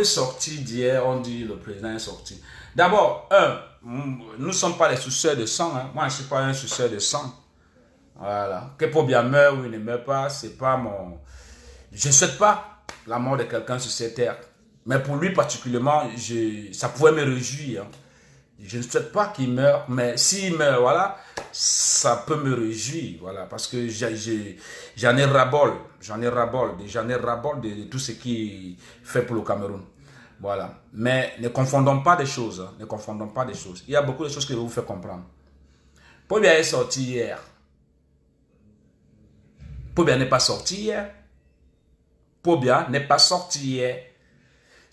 parlé sortie d'hier, on dit le président est sorti. D'abord, nous ne sommes pas les suceurs de sang. Hein. Moi, je ne suis pas un suceur de sang. Voilà. Que Pobia meurt ou il ne meurt pas, c'est pas mon... Je ne souhaite pas la mort de quelqu'un sur cette terre. Mais pour lui particulièrement, ça pouvait me réjouir. Hein. Je ne souhaite pas qu'il meure, mais s'il meurt, voilà, ça peut me réjouir, voilà, parce que j'en ai ras-bol, de tout ce qui fait pour le Cameroun, voilà. Mais ne confondons pas des choses, hein, ne confondons pas des choses. Il y a beaucoup de choses que je vais vous faire comprendre. Pobia est sorti hier. Pobia n'est pas sorti hier. Pobia n'est pas sorti hier.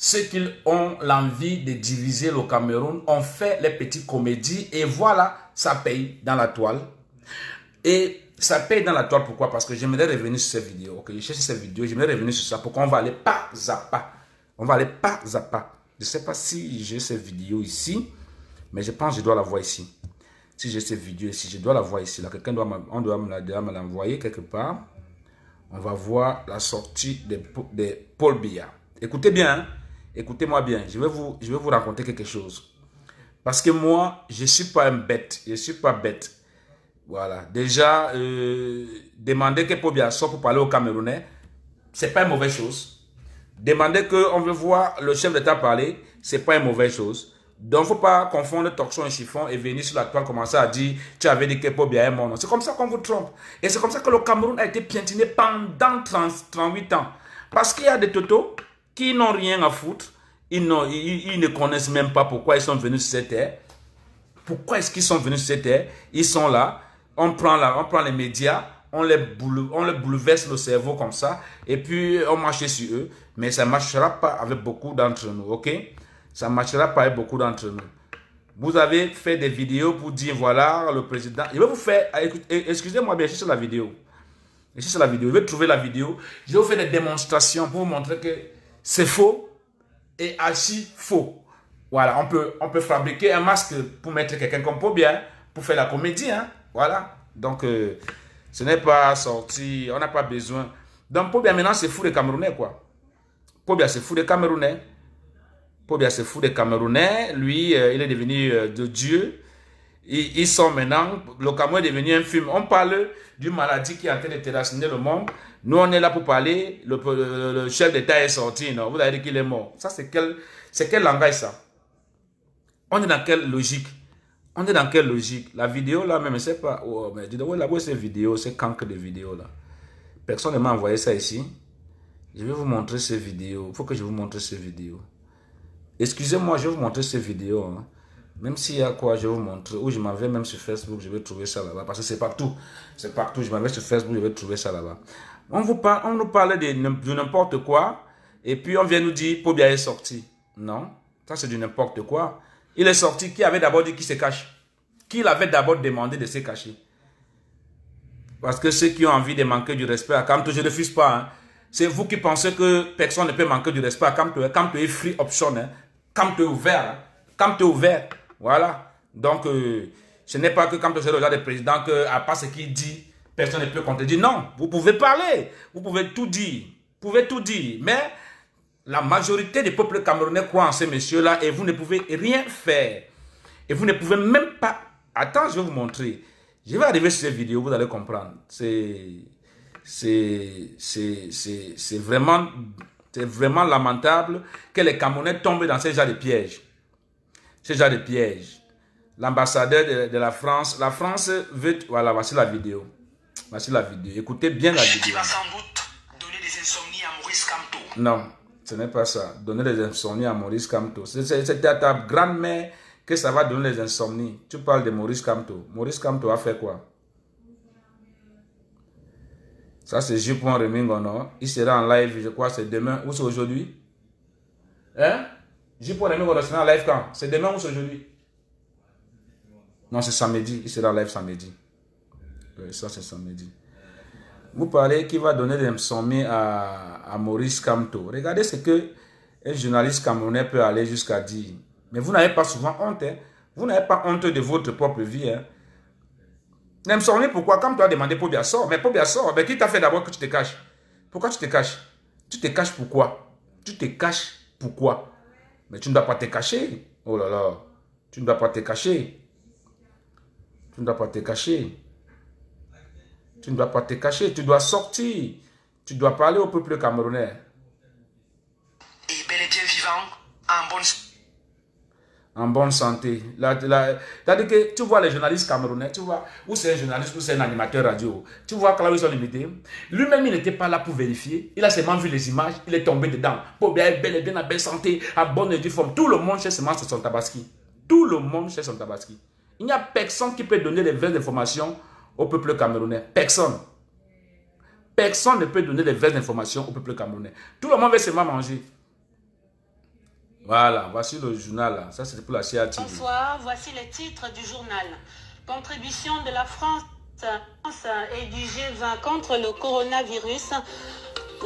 Ceux qui ont l'envie de diviser le Cameroun ont fait les petites comédies et voilà, ça paye dans la toile. Et ça paye dans la toile, pourquoi? Parce que j'aimerais revenir sur cette vidéo. Ok, je cherche cette vidéo, j'aimerais revenir sur ça. Pourquoi on va aller pas à pas. On va aller pas à pas. Je ne sais pas si j'ai cette vidéo ici, mais je pense que je dois la voir ici. Si j'ai cette vidéo ici, je dois la voir ici. Là, quelqu'un doit me l'envoyer quelque part. On va voir la sortie de Paul Biya. Écoutez bien, hein? Écoutez-moi bien, je vais vous raconter quelque chose. Parce que moi, je ne suis pas un bête. Je ne suis pas bête. Voilà. Déjà, demander que Pobia sorte pour parler aux Camerounais, ce n'est pas une mauvaise chose. Demander qu'on veut voir le chef d'État parler, ce n'est pas une mauvaise chose. Donc, il ne faut pas confondre torchon et chiffon et venir sur la toile commencer à dire « Tu avais dit que Pobia est mort ». C'est comme ça qu'on vous trompe. Et c'est comme ça que le Cameroun a été piétiné pendant 38 ans. Parce qu'il y a des totos qui n'ont rien à foutre, ils ne connaissent même pas pourquoi ils sont venus sur cette terre. Pourquoi est-ce qu'ils sont venus sur cette terre? Ils sont là, on prend les médias, on les bouleverse le cerveau comme ça, et puis on marche sur eux, mais ça ne marchera pas avec beaucoup d'entre nous, ok? Ça ne marchera pas avec beaucoup d'entre nous. Vous avez fait des vidéos pour dire, voilà, le président... Je vais vous faire... Excusez-moi bien, je suis sur la vidéo. Je suis sur la vidéo, je vais trouver la vidéo. Je vais vous faire des démonstrations pour vous montrer que c'est faux et archi faux. Voilà, on peut fabriquer un masque pour mettre quelqu'un comme Pobia, pour faire la comédie, hein. Voilà. Donc, ce n'est pas sorti, on n'a pas besoin. Donc, Pobia maintenant, c'est fou des Camerounais, quoi. Pobia, c'est fou des Camerounais. Pobia, c'est fou des Camerounais. Lui, il est devenu de Dieu. Ils sont maintenant, le Cameroun est devenu un film. On parle d'une maladie qui est en train de terrasser le monde. Nous, on est là pour parler. Le chef d'État est sorti. Non, vous avez dit qu'il est mort. Ça, c'est quel langage, ça? On est dans quelle logique? On est dans quelle logique? La vidéo, là, même, je ne sais pas. Oh, mais dis-donc, là, où c'est vidéo, c'est cancre de vidéo, là. Personne ne m'a envoyé ça ici. Je vais vous montrer ces vidéos. Il faut que je vous montre ces vidéos. Excusez-moi, je vais vous montrer ces vidéos, hein. Même s'il y a quoi, je vais vous montrer. Ou je m'en vais même sur Facebook, je vais trouver ça là-bas. Parce que c'est partout. C'est partout. Je m'en vais sur Facebook, je vais trouver ça là-bas. On nous parle de n'importe quoi. Et puis on vient nous dire, Pobia est sorti. Non, ça c'est du n'importe quoi. Il est sorti. Qui avait d'abord dit qu'il se cache? Qui l'avait d'abord demandé de se cacher? Parce que ceux qui ont envie de manquer du respect à Kamto, je ne refuse pas. Hein. C'est vous qui pensez que personne ne peut manquer du respect à Kamto. Kamto est free option. Hein. Kamto est ouvert. Hein. Kamto est ouvert. Voilà. Donc, ce n'est pas que quand c'est le genre de président que, à part ce qu'il dit, personne ne peut contredire. Non, vous pouvez parler. Vous pouvez tout dire. Vous pouvez tout dire. Mais la majorité des peuples camerounais croient en ces messieurs-là et vous ne pouvez rien faire. Et vous ne pouvez même pas... Attends, je vais vous montrer. Je vais arriver sur cette vidéo, vous allez comprendre. C'est vraiment lamentable que les Camerounais tombent dans ce genre de pièges. Ce genre de piège. L'ambassadeur de la France veut... Voilà, voici la vidéo. Voici la vidéo. Écoutez bien la vidéo. Tu vas sans doute donner des insomnies à Maurice Kamto. Non, ce n'est pas ça. Donner des insomnies à Maurice Kamto. C'est à ta grand-mère que ça va donner des insomnies. Tu parles de Maurice Kamto. Maurice Kamto a fait quoi? Ça, c'est Jupon Remingo, non? Il sera en live, je crois, c'est demain ou c'est aujourd'hui? Hein? Jupon Remingo sera en live quand? C'est demain ou c'est aujourd'hui? Non, c'est samedi. Il sera en live samedi. Ça, c'est samedi. Vous parlez qui va donner des insomnies à Maurice Kamto. Regardez ce que un journaliste camerounais peut aller jusqu'à dire. Mais vous n'avez pas souvent honte. Hein? Vous n'avez pas honte de votre propre vie. Hein? L'insomnie, pourquoi? Quand tu as demandé Pobia sort, mais Pobia sort, mais qui t'a fait d'abord que tu te caches? Pourquoi tu te caches? Tu te caches pourquoi? Tu te caches Pourquoi? Mais tu ne dois pas te cacher. Oh là là. Tu ne dois pas te cacher. Tu ne dois pas te cacher. Tu ne dois pas te cacher. Tu dois sortir. Tu dois parler au peuple camerounais. Et bel et bien vivant, En bonne santé. C'est-à-dire que tu vois les journalistes camerounais, tu vois, ou c'est un journaliste ou c'est un animateur radio, tu vois que là où ils sont limités, lui-même il n'était pas là pour vérifier, il a seulement vu les images, il est tombé dedans. Pour bien, bel et bien en belle santé, à bonne et due forme. Tout le monde cherche seulement son tabaski. Tout le monde cherche son tabaski. Il n'y a personne qui peut donner les vraies informations au peuple camerounais. Personne. Personne ne peut donner les vraies informations au peuple camerounais. Tout le monde veut seulement manger. Voilà, voici le journal. Là. Ça, c'est pour la CIATV. Bonsoir, voici les titres du journal. Contribution de la France et du G20 contre le coronavirus.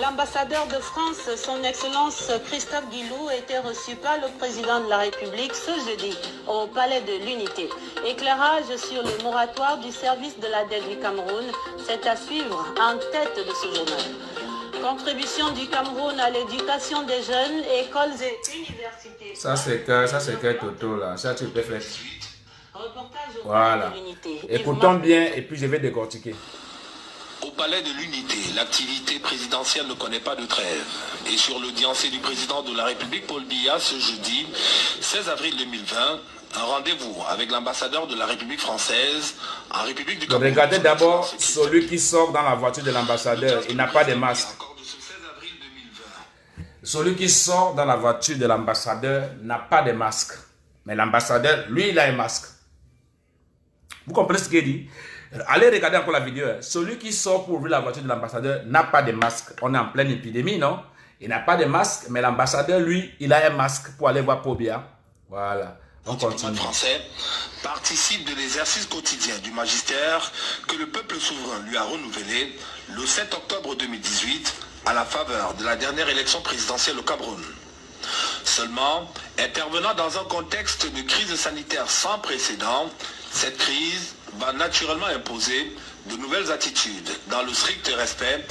L'ambassadeur de France, son Excellence Christophe Guilou, était reçu par le président de la République ce jeudi au Palais de l'Unité. Éclairage sur le moratoire du service de la dette du Cameroun, c'est à suivre en tête de ce journal. Contribution du Cameroun à l'éducation des jeunes, écoles et universités. Ça c'est que Toto là, ça tu peux faire. Reportage au Voilà. Palais de l'Unité. Écoutons bien et puis je vais décortiquer. Au Palais de l'Unité, l'activité présidentielle ne connaît pas de trêve. Et sur l'audience du président de la République, Paul Biya, ce jeudi 16 avril 2020, un rendez-vous avec l'ambassadeur de la République française en République du Cameroun. Regardez d'abord celui qui sort dans la voiture de l'ambassadeur, il n'a pas de masque. Celui qui sort dans la voiture de l'ambassadeur n'a pas de masque. Mais l'ambassadeur, lui, il a un masque. Vous comprenez ce qu'il dit? Allez regarder encore la vidéo. Celui qui sort pour ouvrir la voiture de l'ambassadeur n'a pas de masque. On est en pleine épidémie, non? Il n'a pas de masque, mais l'ambassadeur, lui, il a un masque pour aller voir Pobia. Voilà. On continue. Le français participe de l'exercice quotidien du magistère que le peuple souverain lui a renouvelé le 7 octobre 2018 à la faveur de la dernière élection présidentielle au Cameroun. Seulement, intervenant dans un contexte de crise sanitaire sans précédent, cette crise va naturellement imposer de nouvelles attitudes dans le strict respect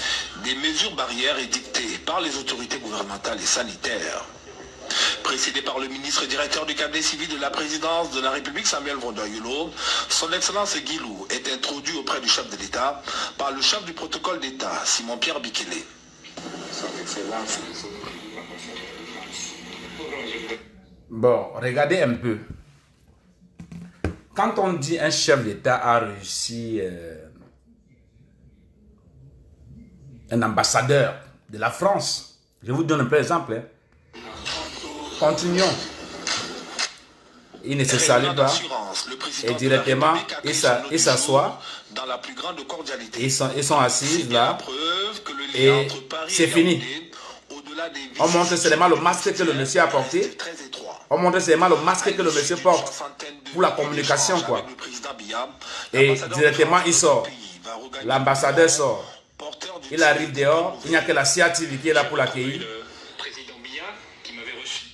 des mesures barrières édictées par les autorités gouvernementales et sanitaires. Précédé par le ministre directeur du cabinet civil de la présidence de la République, Samuel Vondoyulo, son Excellence Guilou est introduit auprès du chef de l'État par le chef du protocole d'État, Simon-Pierre Bikele. Bon, regardez un peu. Quand on dit un chef d'État a réussi, un ambassadeur de la France, je vous donne un peu d'exemple. Hein. Continuons. Il ne se salue pas. Et directement, il s'assoit. Ils sont assis là. Et c'est fini. On montre seulement le masque que le monsieur a porté. On montre seulement le masque que le monsieur porte pour la communication, quoi. Et directement, il sort. L'ambassadeur sort. Il arrive dehors. Il n'y a que la CIATV qui est là pour l'accueillir.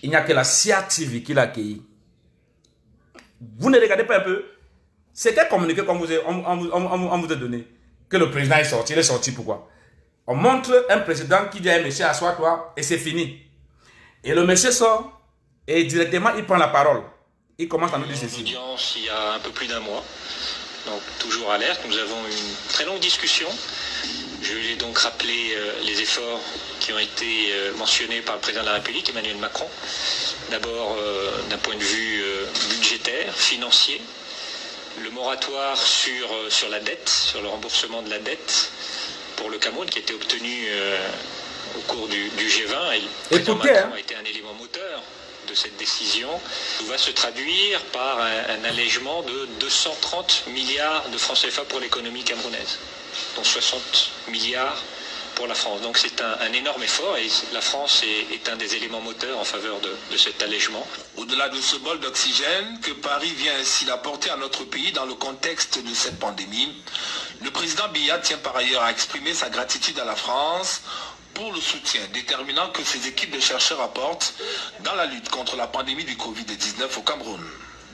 Il n'y a que la CIATV qui l'accueille. Vous ne regardez pas un peu? C'est quel communiqué qu'on vous a donné? Que le président est sorti. Il est sorti pourquoi? On montre un président qui dit à un monsieur, assois-toi, et c'est fini. Et le monsieur sort, et directement, il prend la parole. Il commence à nous dire ceci. Audience il y a un peu plus d'un mois, donc toujours alerte. Nous avons eu une très longue discussion. Je lui ai donc rappelé les efforts qui ont été mentionnés par le président de la République, Emmanuel Macron. D'abord, d'un point de vue budgétaire, financier, le moratoire sur la dette, sur le remboursement de la dette, pour le Cameroun qui a été obtenu au cours du G20 et le président Macron a été un élément moteur de cette décision, va se traduire par un allègement de 230 milliards de francs CFA pour l'économie camerounaise, dont 60 milliards pour la France. Donc c'est un énorme effort et la France est un des éléments moteurs en faveur de cet allègement. Au-delà de ce bol d'oxygène que Paris vient ainsi apporter à notre pays dans le contexte de cette pandémie, le président Biya tient par ailleurs à exprimer sa gratitude à la France pour le soutien déterminant que ses équipes de chercheurs apportent dans la lutte contre la pandémie du Covid-19 au Cameroun.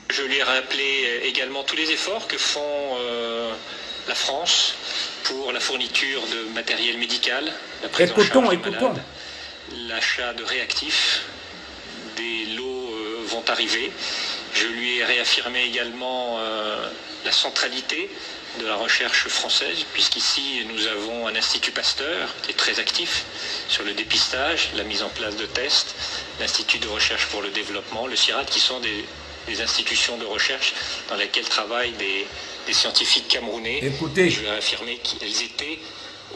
Je lui ai rappelé également tous les efforts que font la France pour la fourniture de matériel médical, la prise en charge des malades, l'achat de réactifs sont arrivés. Je lui ai réaffirmé également la centralité de la recherche française, puisqu'ici nous avons un institut Pasteur qui est très actif sur le dépistage, la mise en place de tests, l'Institut de recherche pour le développement, le CIRAD, qui sont des institutions de recherche dans lesquelles travaillent des scientifiques camerounais. Écoutez, je lui ai affirmé qu'ils étaient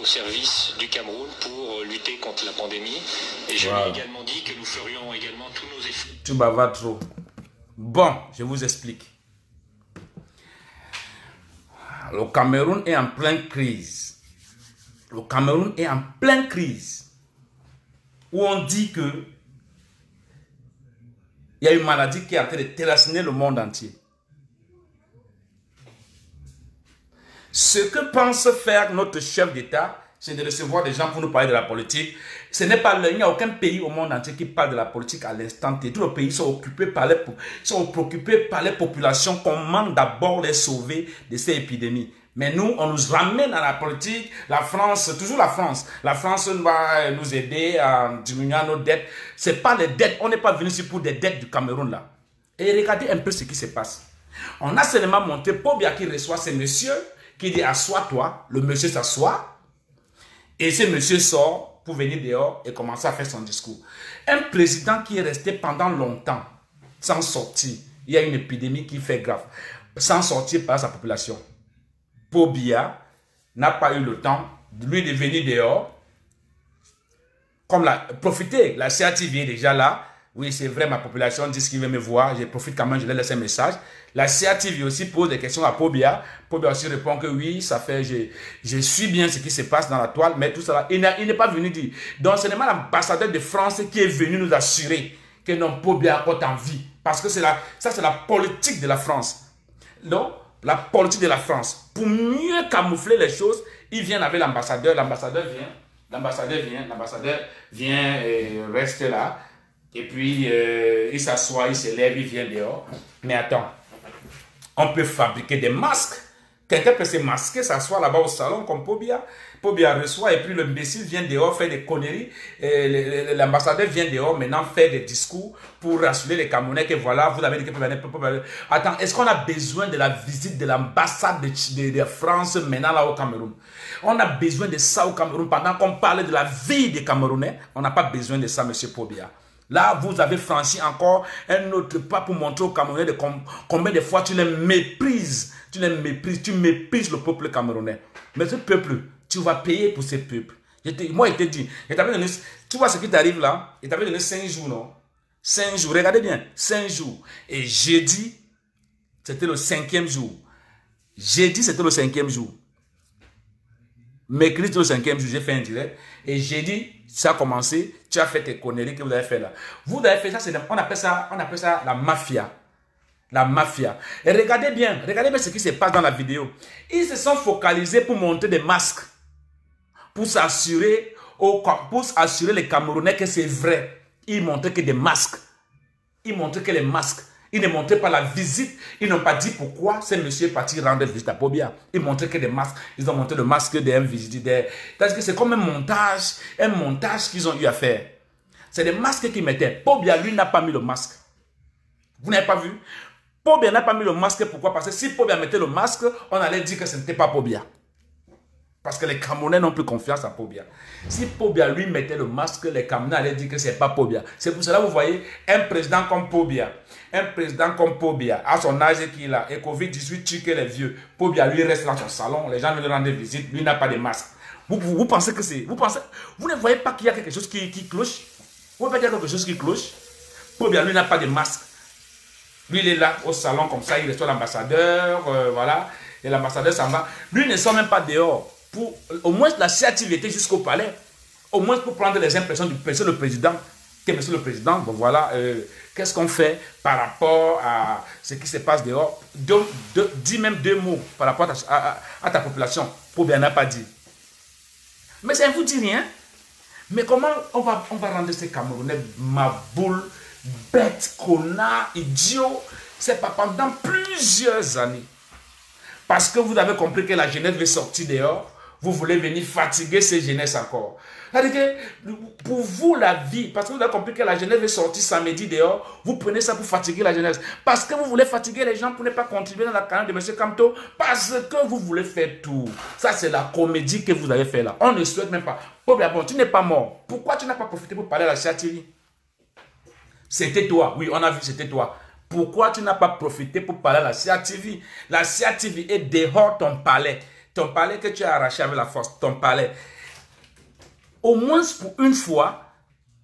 au service du Cameroun pour lutter contre la pandémie. Et je lui ai également dit que nous ferions également tous nos efforts. Tu bavardes trop. Bon, je vous explique. Le Cameroun est en pleine crise. Le Cameroun est en pleine crise. Où on dit que il y a une maladie qui est en train de terrasser le monde entier. Ce que pense faire notre chef d'État, c'est de recevoir des gens pour nous parler de la politique. Ce n'est pas il n'y a aucun pays au monde entier qui parle de la politique à l'instant T. Tous les pays sont préoccupés par les populations. Comment d'abord les sauver de ces épidémies. Mais nous, on nous ramène à la politique. La France, toujours la France. La France va nous aider à diminuer nos dettes. Ce n'est pas les dettes. On n'est pas venu ici pour des dettes du Cameroun là. Et regardez un peu ce qui se passe. On a seulement monté Pobia qui reçoit ces messieurs qui dit assois-toi. Le monsieur s'assoit. Et ce monsieur sort pour venir dehors et commencer à faire son discours. Un président qui est resté pendant longtemps sans sortir. Il y a une épidémie qui fait grave. Sans sortir par sa population. Pobia n'a pas eu le temps lui de venir dehors. Comme profiter, la CATV est déjà là. Oui, c'est vrai, ma population dit qu'il veut me voir. Je profite quand même, je lui laisse un message. La CATV aussi pose des questions à Pobia. Pobia aussi répond que oui, ça fait, je suis bien ce qui se passe dans la toile, mais tout ça, il n'est pas venu dire. Donc, ce n'est pas l'ambassadeur de France qui est venu nous assurer que non, Pobia est en vie. Parce que ça, c'est la politique de la France. Donc, la politique de la France. Pour mieux camoufler les choses, il vient avec l'ambassadeur. L'ambassadeur vient et reste là. Et puis, il s'assoit, il se lève, il vient dehors. Mais attends, on peut fabriquer des masques. Quelqu'un peut se masquer, s'asseoir là-bas au salon comme Pobia. Pobia reçoit et puis l'imbécile vient dehors faire des conneries. L'ambassadeur vient dehors maintenant faire des discours pour rassurer les Camerounais que voilà, vous avez dit que Pobia... Attends, est-ce qu'on a besoin de la visite de l'ambassade de France maintenant là au Cameroun? On a besoin de ça au Cameroun pendant qu'on parle de la vie des Camerounais. On n'a pas besoin de ça, monsieur Pobia. Là, vous avez franchi encore un autre pas pour montrer aux Camerounais de combien de fois tu les méprises. Tu méprises le peuple camerounais. Mais ce peuple, tu vas payer pour ce peuple. Moi, je te dis, tu vois ce qui t'arrive là, il t'avait donné 5 jours, non? 5 jours, regardez bien, 5 jours. Et jeudi, c'était le 5e jour. Jeudi, c'était le 5e jour. Mercredi, c'était le 5e jour, j'ai fait un direct. Et jeudi, ça a commencé, tu as fait tes conneries que vous avez fait là. Vous avez fait ça, on appelle ça la mafia. La mafia. Et regardez bien ce qui se passe dans la vidéo. Ils se sont focalisés pour monter des masques. Pour assurer les Camerounais que c'est vrai. Ils montraient que des masques. Ils montraient que les masques. Ils ne montraient pas la visite. Ils n'ont pas dit pourquoi ce monsieur est parti rendre visite à Pobia. Ils montraient que des masques. Ils ont montré le masque d'un visite. Parce que c'est comme un montage qu'ils ont eu à faire. C'est des masques qu'ils mettaient. Pobia, lui, n'a pas mis le masque. Vous n'avez pas vu? Pobia n'a pas mis le masque. Pourquoi? Parce que si Pobia mettait le masque, on allait dire que ce n'était pas Pobia. Parce que les Camerounais n'ont plus confiance à Pobia. Si Pobia lui mettait le masque, les Camerounais allaient dire que ce n'est pas Pobia. C'est pour cela que vous voyez un président comme Pobia. Un président comme Pobia, à son âge qu'il a, et Covid-18 tue que les vieux. Pobia lui reste dans son salon, les gens lui rendent visite, lui n'a pas de masque. Vous pensez que c'est... Vous ne voyez pas qu'il y a quelque chose qui cloche? Vous ne voyez pas qu'il y a quelque chose qui cloche? Pobia lui n'a pas de masque. Lui il est là au salon comme ça, il reçoit l'ambassadeur, voilà. Et l'ambassadeur s'en va. Lui ne sort même pas dehors. Pour au moins la créativité jusqu'au palais, au moins pour prendre les impressions du monsieur le président. Que monsieur le président, bon voilà, qu'est-ce qu'on fait par rapport à ce qui se passe dehors? Dis même 2 mots par rapport à ta population. Pobia n'a pas dit. Mais ça ne vous dit rien. Mais comment on va rendre ces Camerounais maboules, bêtes, connards, idiots? C'est pas pendant plusieurs années. Parce que vous avez compris que la jeunesse veut sortir dehors. Vous voulez venir fatiguer ces jeunesses encore. C'est-à-dire que pour vous, la vie, parce que vous avez compris que la jeunesse veut sortir samedi dehors, vous prenez ça pour fatiguer la jeunesse. Parce que vous voulez fatiguer les gens pour ne pas contribuer dans la carrière de M. Kamto. Parce que vous voulez faire tout. Ça, c'est la comédie que vous avez fait là. On ne souhaite même pas. Bon, tu n'es pas mort. Pourquoi tu n'as pas profité pour parler à la CATV? C'était toi. Oui, on a vu, c'était toi. Pourquoi tu n'as pas profité pour parler à la CATV? La CATV est dehors ton palais. Ton palais que tu as arraché avec la force. Ton palais. Au moins pour une fois,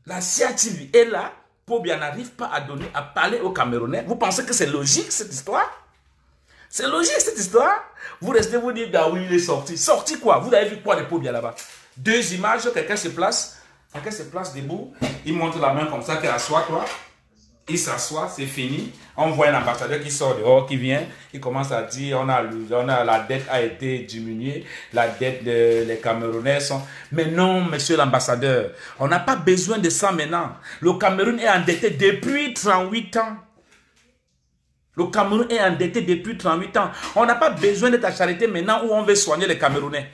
la CATV est là. Pobia n'arrive pas à parler aux Camerounais. Vous pensez que c'est logique cette histoire? C'est logique cette histoire? Vous restez vous dire, ah oui, il est sorti. Sorti quoi? Vous avez vu quoi de Pobia là-bas? Deux images, quelqu'un se place. Quelqu'un se place debout. Il montre la main comme ça, qu'il assoit toi. Il s'assoit, c'est fini. On voit un ambassadeur qui sort dehors, qui vient. Il commence à dire, la dette a été diminuée. La dette des Camerounais sont... Mais non, monsieur l'ambassadeur, on n'a pas besoin de ça maintenant. Le Cameroun est endetté depuis 38 ans. Le Cameroun est endetté depuis 38 ans. On n'a pas besoin de ta charité maintenant où on veut soigner les Camerounais.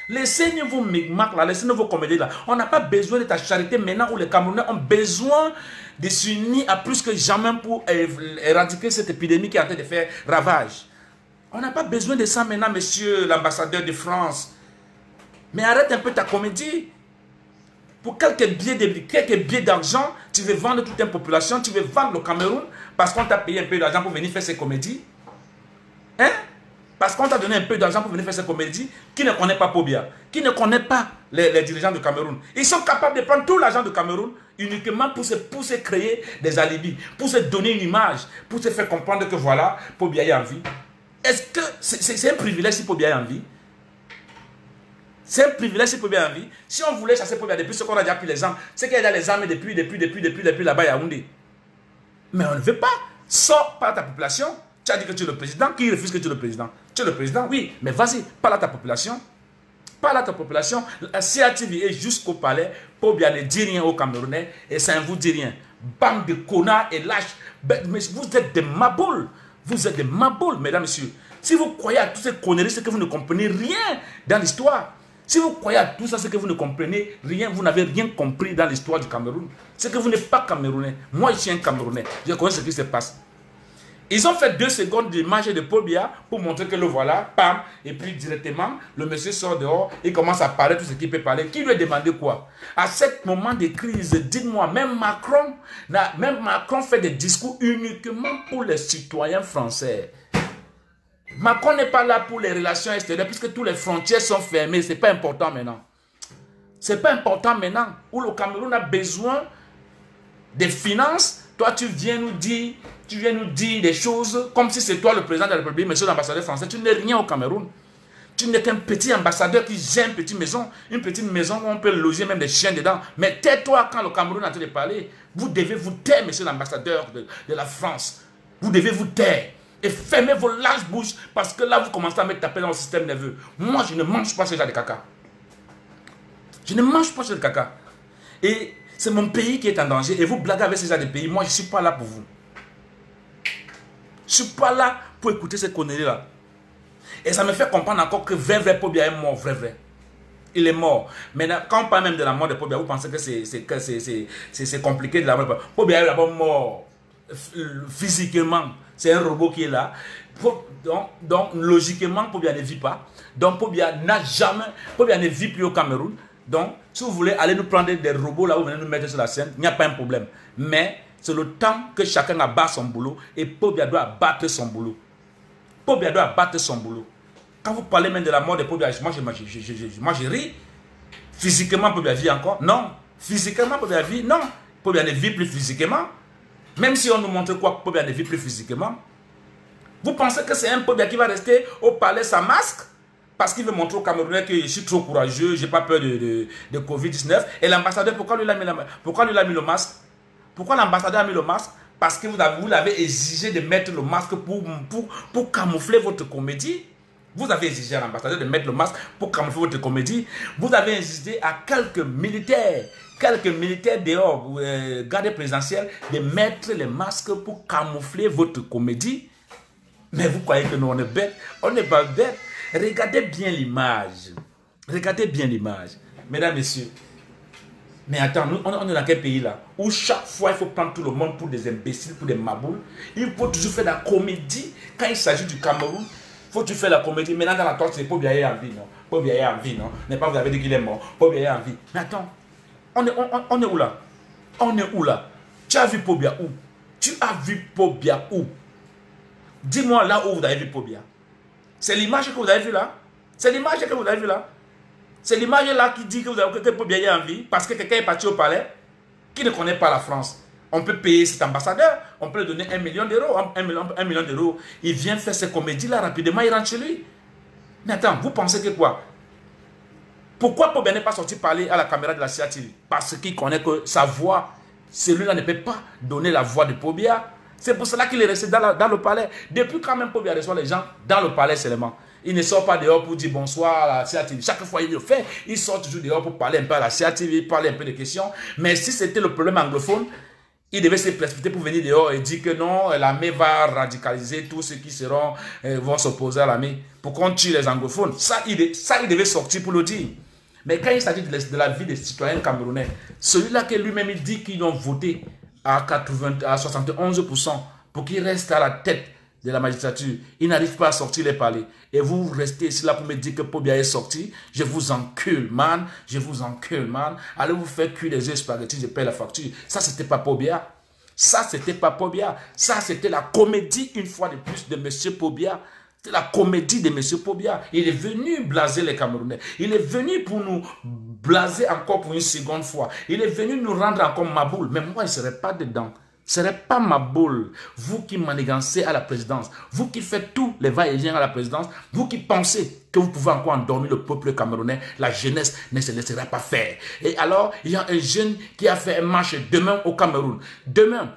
Laissez-nous vos micmacs là, laissez-nous vos comédies là. On n'a pas besoin de ta charité maintenant où les Camerounais ont besoin de s'unir à plus que jamais pour éradiquer cette épidémie qui est en train de faire ravage. On n'a pas besoin de ça maintenant, monsieur l'ambassadeur de France. Mais arrête un peu ta comédie. Pour quelques billets d'argent, tu veux vendre toute une population, tu veux vendre le Cameroun parce qu'on t'a payé un peu d'argent pour venir faire ces comédies. Hein? Parce qu'on t'a donné un peu d'argent pour venir faire ces comédies, qui ne connaît pas Pobia, qui ne connaît pas les dirigeants du Cameroun. Ils sont capables de prendre tout l'argent du Cameroun uniquement pour se créer des alibis, pour se donner une image, pour se faire comprendre que voilà, Pobia est en vie. Est-ce que c'est un privilège si Pobia est en vie? C'est un privilège si Pobia est en vie. Si on voulait chasser Pobia depuis ce qu'on a déjà pris les armes, c'est qu'il y a les armes depuis là-bas à Yaoundé. Mais on ne veut pas. Sors par ta population. Tu as dit que tu es le président. Qui refuse que tu es le président? Tu es le président, oui. Mais vas-y, parle à ta population. Parle à ta population. La CATV est jusqu'au palais. Pobia ne dit rien aux Camerounais. Et ça ne vous dit rien. Bande de connards et lâches. Mais vous êtes des maboules. Vous êtes des maboules, mesdames, messieurs. Si vous croyez à toutes ces conneries, c'est que vous ne comprenez rien dans l'histoire. Si vous croyez à tout ça, c'est que vous ne comprenez rien. Vous n'avez rien compris dans l'histoire du Cameroun. C'est que vous n'êtes pas Camerounais. Moi, je suis un Camerounais. Je connais ce qui se passe. Ils ont fait 2 secondes d'image de Pobia pour montrer que le voilà, pam, et puis directement, le monsieur sort dehors, il commence à parler tout ce qu'il peut parler. Qui lui a demandé quoi? À ce moment de crise, dites-moi, même Macron fait des discours uniquement pour les citoyens français. Macron n'est pas là pour les relations extérieures, puisque toutes les frontières sont fermées. Ce n'est pas important maintenant. Ce n'est pas important maintenant, où le Cameroun a besoin des finances. Toi, tu viens nous dire des choses comme si c'est toi le président de la République, monsieur l'ambassadeur français. Tu n'es rien au Cameroun. Tu n'es qu'un petit ambassadeur qui gère une petite maison où on peut loger même des chiens dedans. Mais tais-toi quand le Cameroun a en train de parler. Vous devez vous taire, monsieur l'ambassadeur de la France. Vous devez vous taire. Et fermez vos larges bouches parce que là, vous commencez à me taper dans le système nerveux. Moi, je ne mange pas ce genre de caca. Je ne mange pas ce genre de caca. Et c'est mon pays qui est en danger. Et vous blaguez avec ce genre de pays. Moi, je ne suis pas là pour vous. Je ne suis pas là pour écouter ces conneries-là. Et ça me fait comprendre encore que vrai Pobia est mort, vrai. Il est mort. Mais quand on parle même de la mort de Pobia, vous pensez que c'est compliqué de la mort. Pobia est d'abord mort physiquement. C'est un robot qui est là. Donc logiquement, Pobia ne vit pas. Donc Pobia ne vit plus au Cameroun. Donc, si vous voulez aller nous prendre des robots là, vous venez nous mettre sur la scène, il n'y a pas un problème. Mais c'est le temps que chacun abat son boulot et Pobia doit abattre son boulot. Pobia doit abattre son boulot. Quand vous parlez même de la mort de Pobia, moi je ris. Physiquement, Pobia vit encore? Non. Physiquement, Pobia vit? Non. Pobia ne vit plus physiquement. Même si on nous montre quoi, Pobia ne vit plus physiquement. Vous pensez que c'est un Pobia qui va rester au palais sans masque? Parce qu'il veut montrer aux Camerounais que je suis trop courageux, je n'ai pas peur de Covid-19. Et l'ambassadeur, pourquoi lui a mis le masque? Pourquoi l'ambassadeur a mis le masque? Parce que vous l'avez exigé de mettre le masque pour camoufler votre comédie. Vous avez exigé à l'ambassadeur de mettre le masque pour camoufler votre comédie. Vous avez exigé à quelques militaires dehors, gardes présidentiels, de mettre les masques pour camoufler votre comédie. Mais vous croyez que nous on est bêtes? On n'est pas bêtes. Regardez bien l'image. Regardez bien l'image. Mesdames, messieurs. Mais attends, nous, on est dans quel pays là? Où chaque fois il faut prendre tout le monde pour des imbéciles, pour des maboules. Il faut toujours faire la comédie. Quand il s'agit du Cameroun, il faut toujours faire la comédie. Maintenant dans la torche, c'est Paul Biya en vie, non? Paul Biya en vie, non? N'est pas vous avez dit qu'il est mort. Paul Biya en vie. Mais attends, on est où là? On est où là? Tu as vu Paul Biya où? Tu as vu Paul Biya où? Dis-moi là où vous avez vu Paul Biya. C'est l'image que vous avez vue là? C'est l'image que vous avez vue là? C'est l'image là qui dit que vous avez que Paul Biya est en vie parce que quelqu'un est parti au palais qui ne connaît pas la France. On peut payer cet ambassadeur, on peut lui donner 1 million d'euros. 1 million d'euros, il vient faire ses comédies là rapidement, il rentre chez lui. Mais attends, vous pensez que quoi? Pourquoi Paul Biya n'est pas sorti parler à la caméra de la CATV? Parce qu'il connaît que sa voix, celui-là ne peut pas donner la voix de Paul Biya. C'est pour cela qu'il est resté dans le palais. Depuis quand même Paul Biya reçoit les gens dans le palais seulement. Il ne sort pas dehors pour dire bonsoir à la CATV. Chaque fois il le fait, il sort toujours dehors pour parler un peu à la CATV, parler un peu de questions. Mais si c'était le problème anglophone, il devait se précipiter pour venir dehors et dire que non, l'armée va radicaliser tous ceux qui vont s'opposer à l'armée pour qu'on tue les anglophones. Ça, il devait sortir pour le dire. Mais quand il s'agit de la vie des citoyens camerounais, celui-là que lui-même il dit qu'ils ont voté à 71% pour qu'il reste à la tête de la magistrature, il n'arrive pas à sortir les palais. Et vous restez ici là pour me dire que Paul Biya est sorti. Je vous encule, man. Je vous encule, man. Allez vous faire cuire les œufs spaghettis, je paie la facture. Ça, c'était pas Paul Biya. Ça, c'était pas Paul Biya. Ça, c'était la comédie, une fois de plus, de M. Paul Biya. C'était la comédie de M. Paul Biya. Il est venu blaser les Camerounais. Il est venu pour nous blaser encore pour une seconde fois. Il est venu nous rendre encore maboule. Mais moi, je ne serais pas dedans. Ce n'est pas ma boule. Vous qui manigancez à la présidence, vous qui faites tous les va-et-vient à la présidence, vous qui pensez que vous pouvez encore endormir le peuple camerounais, la jeunesse ne se laissera pas faire. Et alors, il y a un jeune qui a fait un marche demain au Cameroun. Demain,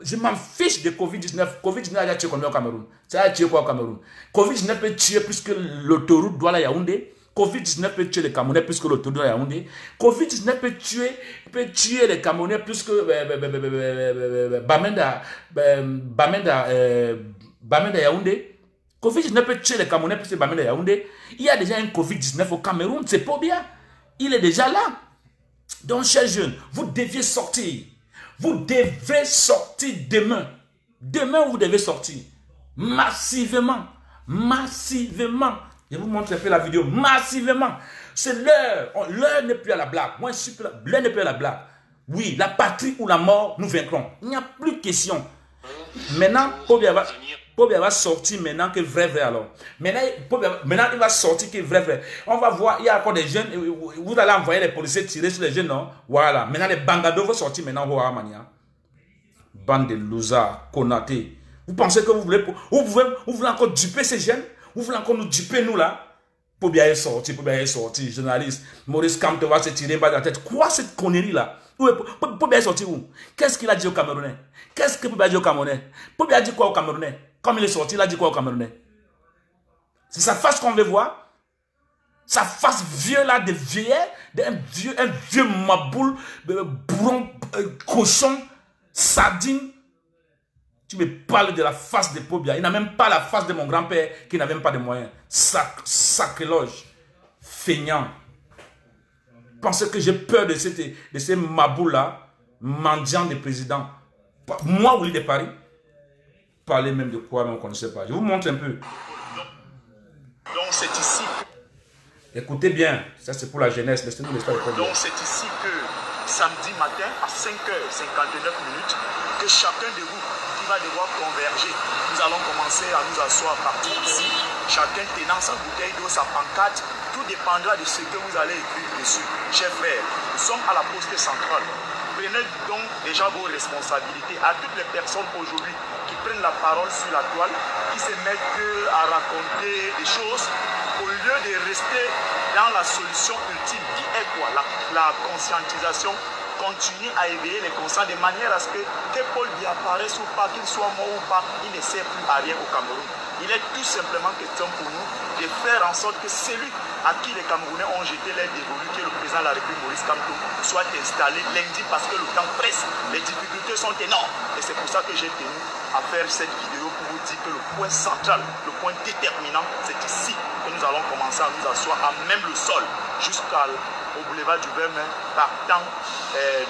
je m'en fiche de Covid-19. Covid-19 a tué combien au Cameroun? Ça a tué quoi au Cameroun? Covid-19 peut tuer plus que l'autoroute Douala-Yaoundé. Covid-19 peut tuer les Camerounais plus que l'autoroute de Yaoundé. Covid-19 peut tuer les Camerounais plus que Bamenda Yaoundé. Covid-19 peut tuer les Camerounais plus que Bamenda Yaoundé. Il y a déjà un Covid-19 au Cameroun, c'est pas bien. Il est déjà là. Donc, chers jeunes, vous deviez sortir. Vous devez sortir demain. Demain, vous devez sortir. Massivement. Massivement. Je vous montre un peu la vidéo. Massivement. C'est l'heure. L'heure n'est plus à la blague. Moi, je suis plus. L'heure n'est plus à la blague. Oui, la patrie ou la mort, nous vaincrons. Il n'y a plus de question. Maintenant, Paul Biya va sortir maintenant que vrai alors. Maintenant, il va sortir que vrai. On va voir, il y a encore des jeunes. Vous allez envoyer les policiers tirer sur les jeunes, non? Voilà. Maintenant, les bangados vont sortir maintenant. Bande de losers, Konaté. Vous pensez que vous voulez encore duper ces jeunes? Vous voulez encore nous duper, nous, là? Paul Biya est sorti, journaliste. Maurice Kamto va se tirer par la tête. Quoi, cette connerie-là? Paul Biya est sorti où? Qu'est-ce qu'il a dit aux Camerounais? Qu'est-ce que Paul Biya a dit aux Camerounais? Paul Biya a dit quoi aux Camerounais? Comme il est sorti, il a dit quoi aux Camerounais? C'est sa face qu'on veut voir? Sa face vieux, là, de vieillard, un vieux maboule, bourron, cochon, sardine. Tu me parles de la face de Paul Biya. Il n'a même pas la face de mon grand-père qui n'avait même pas de moyens. Sacrilège. Feignant. Pensez que j'ai peur de ces maboules-là, mendiants des présidents. Moi, au lit de Paris, parler même de quoi, mais on ne connaissait pas. Je vous montre un peu. Donc, c'est ici. Écoutez bien, ça c'est pour la jeunesse. Laissez-nous l'espace de Paul Biya. Donc, c'est ici que samedi matin, à 5h59, que chacun de vous va devoir converger. Nous allons commencer à nous asseoir à partir d'ici, chacun tenant sa bouteille d'eau, sa pancarte. Tout dépendra de ce que vous allez écrire dessus. Chers frères, nous sommes à la poste centrale. Prenez donc déjà vos responsabilités. À toutes les personnes aujourd'hui qui prennent la parole sur la toile, qui se mettent à raconter des choses, au lieu de rester dans la solution ultime, qui est quoi? La conscientisation continuer à éveiller les consciences de manière à ce que Paul Biya apparaisse ou pas, qu'il soit mort ou pas, il ne sert plus à rien au Cameroun. Il est tout simplement question pour nous de faire en sorte que celui à qui les Camerounais ont jeté l'air dévolu, qui est le président de la République Maurice Kamto, soit installé lundi parce que le temps presse, les difficultés sont énormes. Et c'est pour ça que j'ai tenu à faire cette vidéo pour vous dire que le point central, le point déterminant, c'est ici que nous allons commencer à nous asseoir à même le sol jusqu'au boulevard du Vermin, partant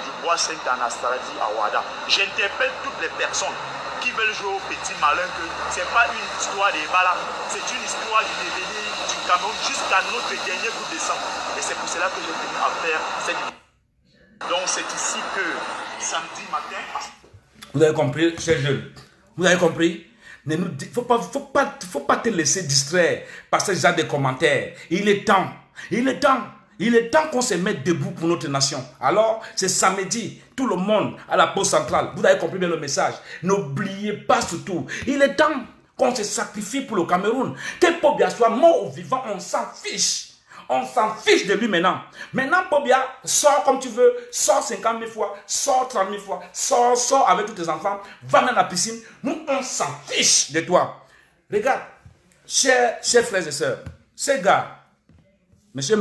du bois Saint-Anastasie à Ouada. J'interpelle toutes les personnes qui veulent jouer au petit malin que ce n'est pas une histoire des Bala, c'est une histoire du devenir du Cameroun jusqu'à notre dernier coup de sang. Et c'est pour cela que j'ai tenu à faire cette vidéo. Donc c'est ici que samedi matin... Vous avez compris, chers jeunes? Vous avez compris? Il ne faut pas te laisser distraire par ce genre de commentaires. Il est temps. Il est temps qu'on se mette debout pour notre nation. Alors, c'est samedi, tout le monde à la pause centrale. Vous avez compris bien le message. N'oubliez pas surtout, il est temps qu'on se sacrifie pour le Cameroun. Que Paul Biya soit mort ou vivant, on s'en fiche. On s'en fiche de lui maintenant. Maintenant, Paul Biya, sors comme tu veux, sors 50 000 fois, sors 30 000 fois, sors avec tous tes enfants, va dans la piscine. Nous, on s'en fiche de toi. Regarde, chers frères et sœurs, ces gars, Monsieur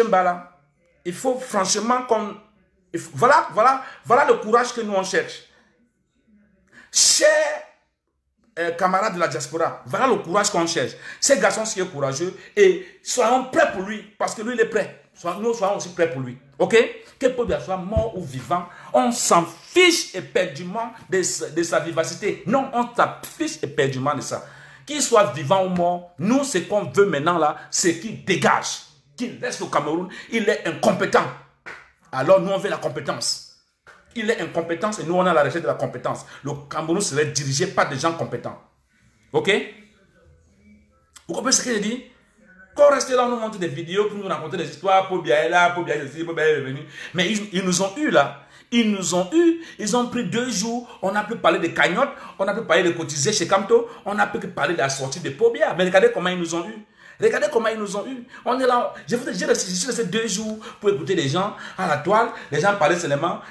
Mbala, il faut franchement qu'on... Voilà le courage que nous on cherche. Chers camarades de la diaspora, voilà le courage qu'on cherche. Ces garçons sont courageux et soyons prêts pour lui, parce que lui il est prêt. Nous soyons aussi prêts pour lui. Ok? Que Paul Biya soit mort ou vivant, on s'en fiche éperdument de sa vivacité. Non, on s'en fiche éperdument de ça. Qu'il soit vivant ou mort, nous ce qu'on veut maintenant là, c'est qu'il dégage. Qu'il laisse le Cameroun, il est incompétent. Alors nous on veut la compétence. Il est incompétent et nous on a la recherche de la compétence. Le Cameroun serait dirigé par des gens compétents. Ok? Vous comprenez ce que je dis? Quand on reste là, on nous montre des vidéos pour nous raconter des histoires. Paul Biya est là, Paul Biya est ici, Paul Biya est venu. Mais ils nous ont eu là. Ils ont pris 2 jours, on a pu parler de cagnotte, on a pu parler de cotiser chez Kamto, on a pu parler de la sortie de Paul Biya. Mais regardez comment ils nous ont eu. Regardez comment ils nous ont eu. On est là, j'ai resté 2 jours pour écouter les gens à la toile. Les gens parlaient seulement,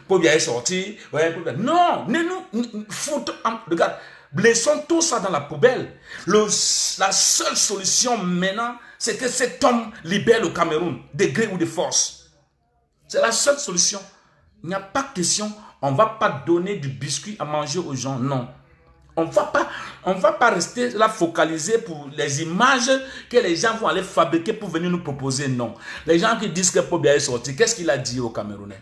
Paul Biya est sorti. Ouais, non, nous foutons, regarde, laissons tout ça dans la poubelle. La seule solution maintenant, c'est que cet homme libère le Cameroun, de gré ou de force. C'est la seule solution. Il n'y a pas de question, on ne va pas donner du biscuit à manger aux gens, non. On ne va pas rester là focalisé pour les images que les gens vont aller fabriquer pour venir nous proposer, non. Les gens qui disent que Paul Biya est sorti, qu'est-ce qu'il a dit aux Camerounais?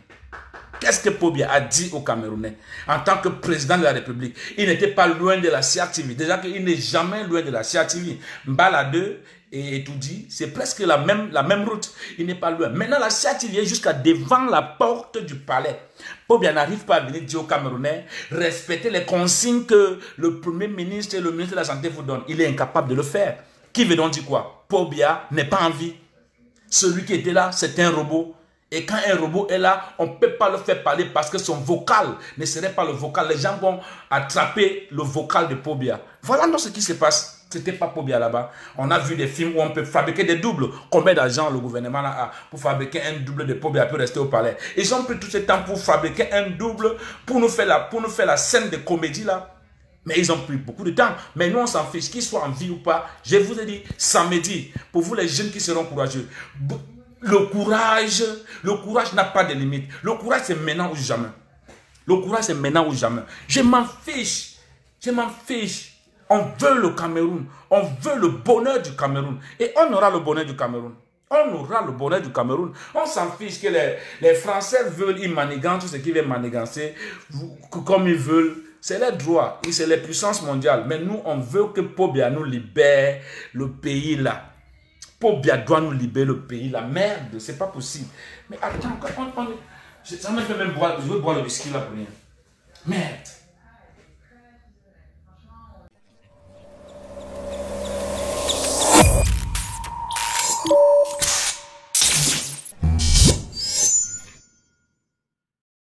Qu'est-ce que Paul Biya a dit aux Camerounais en tant que président de la République? Il n'était pas loin de la CRTV. Déjà qu'il n'est jamais loin de la CRTV. Mbala 2 et tout dit, c'est presque la même route. Il n'est pas loin. Maintenant, la CRTV est jusqu'à devant la porte du palais. Paul Biya n'arrive pas à venir dire aux Camerounais, respectez les consignes que le Premier ministre et le ministre de la Santé vous donnent. Il est incapable de le faire. Qui veut donc dire quoi? Paul Biya n'est pas en vie. Celui qui était là, c'est un robot. Et quand un robot est là, on ne peut pas le faire parler parce que son vocal ne serait pas le vocal. Les gens vont attraper le vocal de Paul Biya. Voilà donc ce qui se passe. Ce n'était pas Paul Biya là-bas. On a vu des films où on peut fabriquer des doubles. Combien d'argent le gouvernement a pour fabriquer un double de Paul Biya pour rester au palais? Ils ont pris tout ce temps pour fabriquer un double, pour nous faire la scène de comédie là. Mais ils ont pris beaucoup de temps. Mais nous, on s'en fiche, qu'ils soient en vie ou pas. Je vous ai dit, samedi, pour vous les jeunes qui seront courageux, le courage n'a pas de limite. Le courage, c'est maintenant ou jamais. Le courage, c'est maintenant ou jamais. Je m'en fiche. Je m'en fiche. On veut le Cameroun. On veut le bonheur du Cameroun. Et on aura le bonheur du Cameroun. On aura le bonheur du Cameroun. On s'en fiche que les Français veulent, ils manigancent tout ce qu'ils veulent manigancer comme ils veulent. C'est leur droit. C'est les puissances mondiales. Mais nous, on veut que Paul Biya nous libère le pays là. Paul Biya doit nous libérer le pays. La merde, c'est pas possible. Mais attends, ça me fait même boire, je veux boire le whisky là pour rien. Merde.